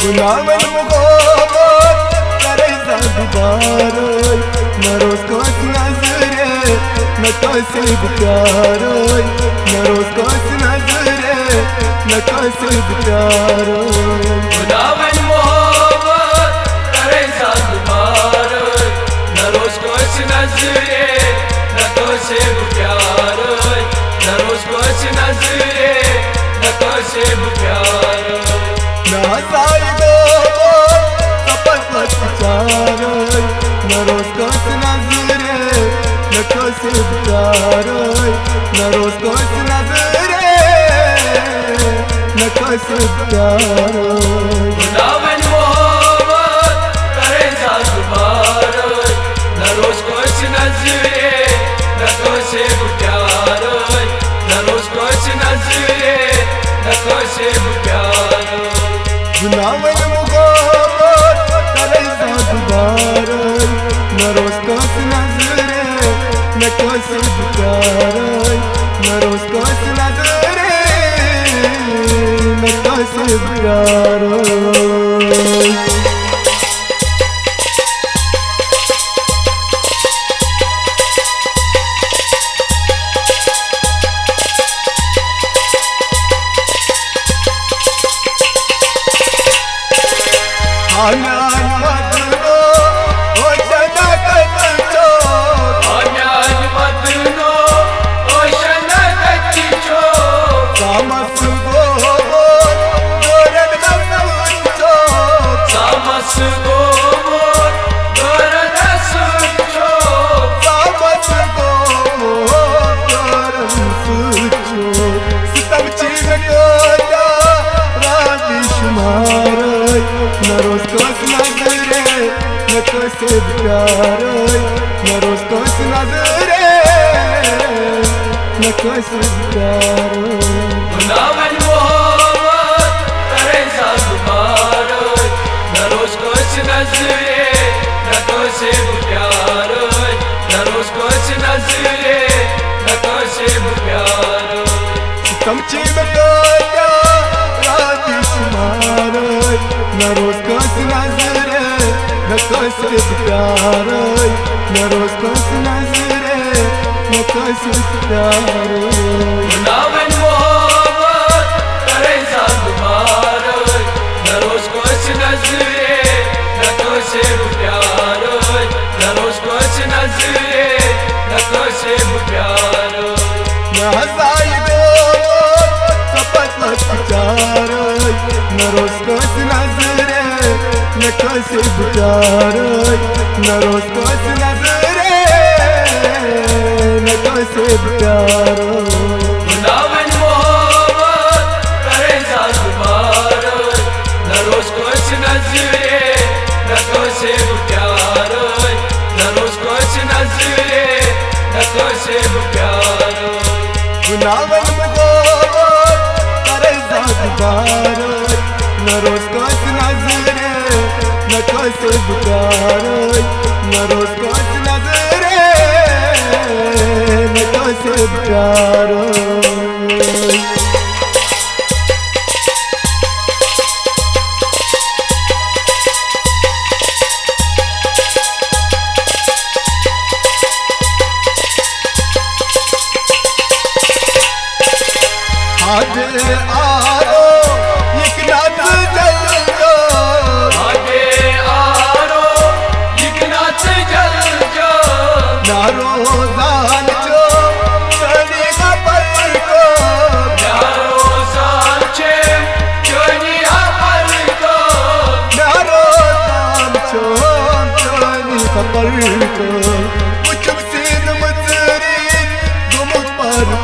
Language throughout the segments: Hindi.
गुलामन मोहब्बत करे ज़ादबार न रोज़ कोस नज़रे न कोसिब प्यार न रोज़ कोस नज़रे न कोसिब प्यार गुलामन मोहब्बत करे ज़ादबार न रोज़ कोस नज़रे न कोसिब प्यार न रोज़ कोस नज़रे न कोसिब प्यार न हसाई चार न रोज़ कोस नज़रे न कोसिब प्यार न रोज़ कोस नज़रे न कोसिब प्यार गुलामन मोहब्बत करे ज़ादबार न रोज़ कोस नज़रे न कोसिब प्यार न रोज़ कोस नज़रे न कोसिब प्यार गुलामन मोहब्बत करे ज़ादबार न रोज़ कोस नज़रे न कोसिब प्यार न रोज़ कोस नज़रे न कोसिब प्यार कोसिब प्यार न रोज़ कोस नज़रे न कोसिब प्यार गुलामन मोहब्बत करे ज़ादबार न रोज़ कोस नज़रे न कोसिब प्यार न रोज़ कोस नज़रे न कोसिब प्यार तमची में कोया रात शुमार न रोज़ कोस नज़रे न कोसिब प्यार न रोज़ कोस नज़रे न कोसिब प्यार गुलामन मोहब्बत करे ज़ादबार न रोज़ कोस नज़रे न कोसिब प्यार न रोज़ कोस नज़रे न कोसिब प्यार न हसाई चार न रोज़ कोस नज़रे न कोसिब प्यार न रोज़ कोस नज़रे न कोसिब प्यार गुलामन मोहब्बत करे ज़ादबार न रोज़ कोस नज़रे न कोसिब प्यार न रोज़ कोस नज़रे न कोसिब प्यार गुलामन ज़ादबार न रोज़ कोस नज़रे न कोसिब प्यार न रोज़ कोस नज़रे न कोसिब प्यार आगे आरो एक नाच जल जो आगे आरो एक नाच जल जो नारो जान जो चली का पर को नारो सांचे चोनी पर को नारो जान जो चली का पर को मुझम सीन मजरी गुम पर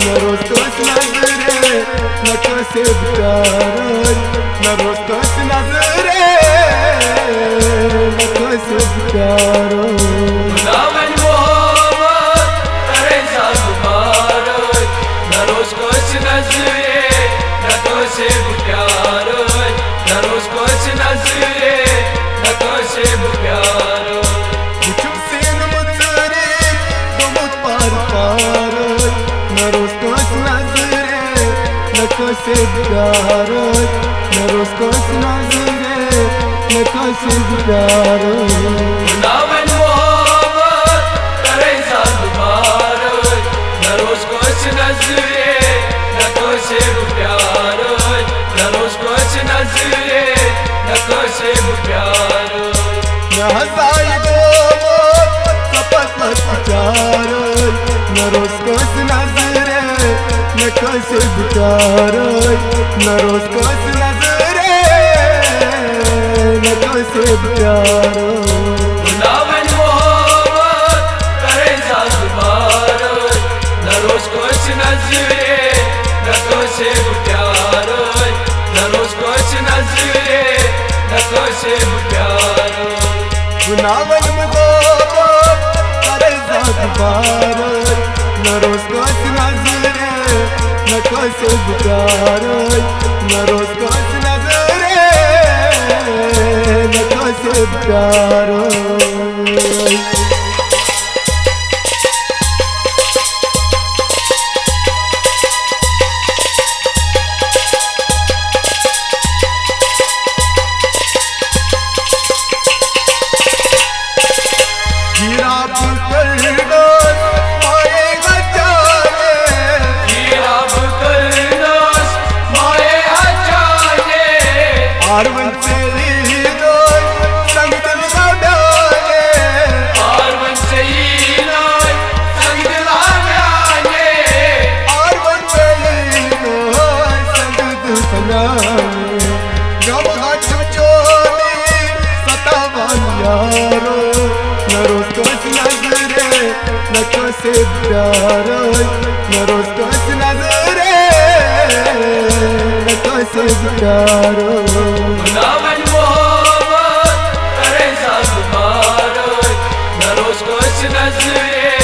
न रोज़ कोस नज़रे न कोसिब प्यार न रोज़ कोस नज़रे न कोसिब प्यार गुलामन मोहब्बत करे ज़ादबार न रोज़ कोस नज़रे न कोसिब प्यार न रोज़ कोस नज़रे न कोसिब प्यार मुझम सीन मजरी गुम पर न रोज़ कोस नज़रे न कसे प्यार न रोज कस नजरे न कसे प्यार नावन मोहब्बत करे साधुबार न रोज कस नजरे न कसे प्यार न रोज कस नजरे न कसे प्यार न हसाई गो सपत विचार न रोज कस नजरे न कसे प्यार न रोज कस नजरे न कसे प्यार नावन मोहब्बत करे साधुबार न रोज कस नजरे न कसे प्यार न रोज कस नजरे न कसे प्यार गुनावन मुगो करे साधुबार न रोज कस नजरे न कसे प्यार न रोज कस नजरे न कसे प्यार कसे प्यार न रोज कस नजरे न कसे प्यार नावन मोहब्बत करे साधुबार न रोज कस नजरे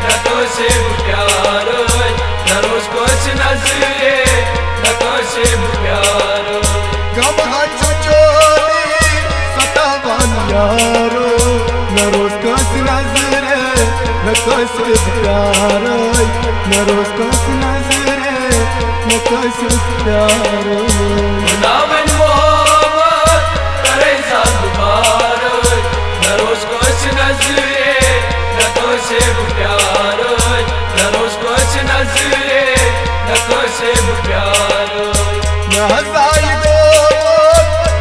न कसे प्यार न रोज कस नजरे न कसे प्यार गम हाथ चोरी सतावन यारो न रोज कस नजरे न कसे प्यार न रोज कस नजरे न कसे प्यार नावन मोहब्बत करे साधुबार न रोज कस नजरे न कसे प्यार न रोज कस नजरे न कसे प्यार न हसाई गो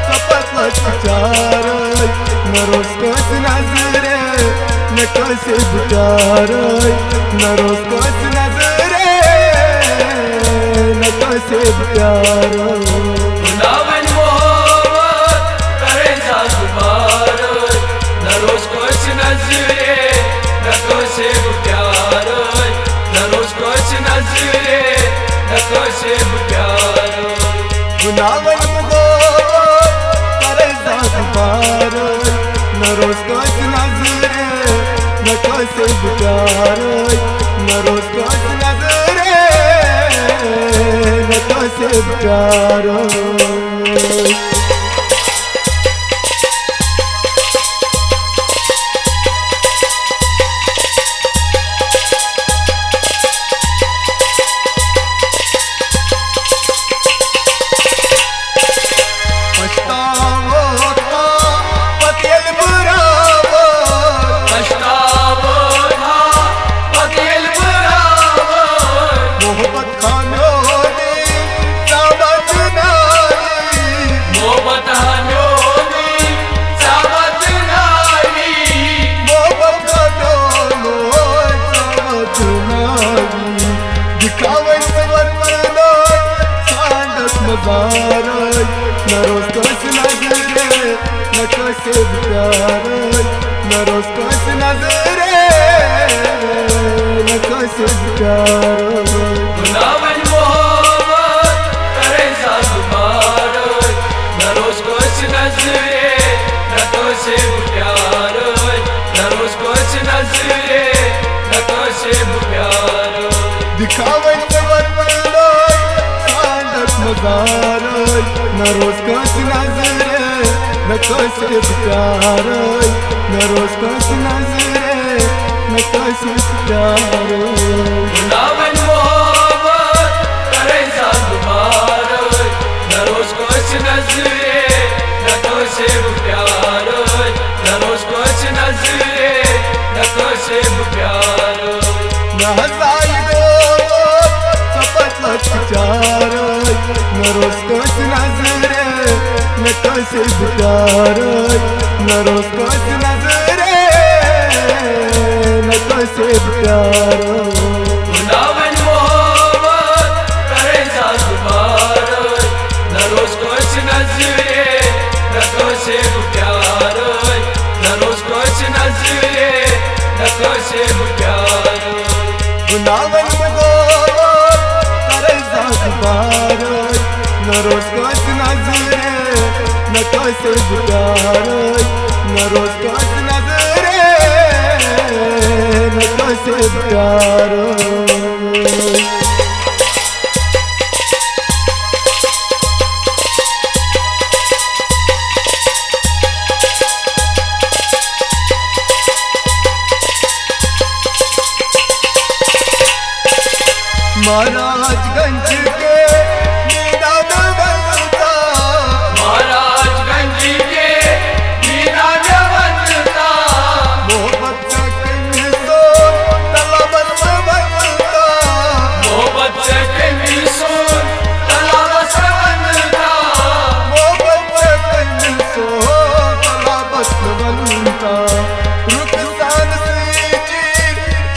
सपत विचार न रोज कस नजरे न कसे प्यार न रोज कस नजरे न कसे प्यार नावन मोहब्बत करे साधुबार न रोज कस नजरे न कसे प्यार न रोज कस नजरे न कसे प्यार गुनावन मुगो करे साधुबार न रोज कस नजरे न कसे प्यार न रोज कस नजरे न कसे प्यार न रोज कस नजरे न कसे प्यार न रोज कस नजरे न कसे प्यार नावन मोहब्बत करे साधुबार न रोज कस नजरे न कसे प्यार न रोज कस नजरे न कसे प्यार दिखावे मजार न रोज कस नजरे न कसे प्यार न रोज कस नजरे न कसे प्यार नावन मोहब्बत करे साधुबार रोज कस नजरे न कसे प्यार न रोज कस नजरे न कसे प्यार खुदावन मोहब्बत करे साज़बार न रोज कस नजरे न कसे प्यार न रोज कस नजरे न कसे प्यार खुदावन करे साज़बार न रोज कस नजरे न कसे प्यार न रोज कस नजरे न कसे प्यार महाराजगंज के मीरान बनता महाराजगंज के मीरान बनता मोहब्बत का कहीं सो तलाबत बनता मोहब्बत से कहीं सुन तलाश बनता मोहब्बत का कहीं सो तलाबत बनता रुखसान से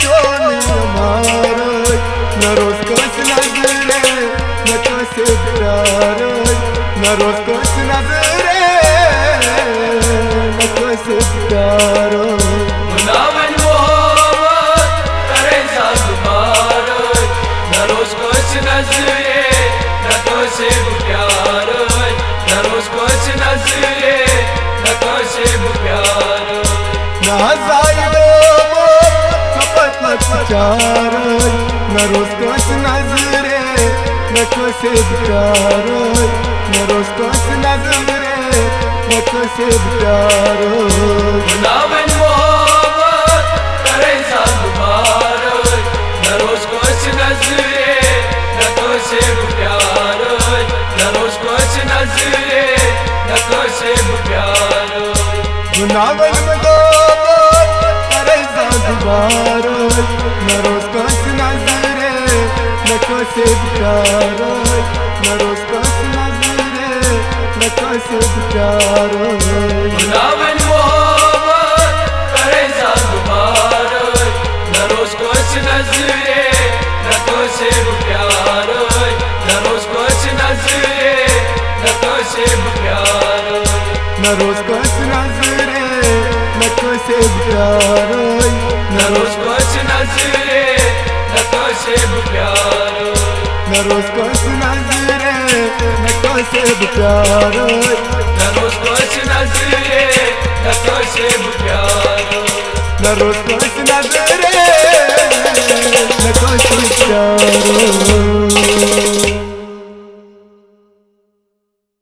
चोली हमारा न रोज कस नजरे न कसे प्यार न रोज कस नजरे न कसे प्यार खुदावन मोहब्बत करे साज़बार न रोज कस नजरे न कसे प्यार न रोज कस नजरे न कसे प्यार न जाइदो सपत लचार न रोज कस नजरे न कसे प्यार न रोज कस नजरे न कसे प्यार खुदावन मोहब्बत करे साज़बार न रोज कस नजरे न कसे प्यार न रोज कस नजरे न कसे प्यार खुदावन करे साज़बार न रोज कस नजरे न कसे प्यार न रोज कस नजरे न कसे प्यार खुदावन मोहब्बत करे साज़बार न रोज कस नजरे न कसे प्यार न रोज कस नजरे न कसे प्यार न रोज कस नजरे न कसे प्यार न रोज कस नजरे न कसे प्यार न रोज कस नजरे न कसे प्यार न रोज कस नजरे न कसे प्यार न रोज कस नजरे न कसे प्यार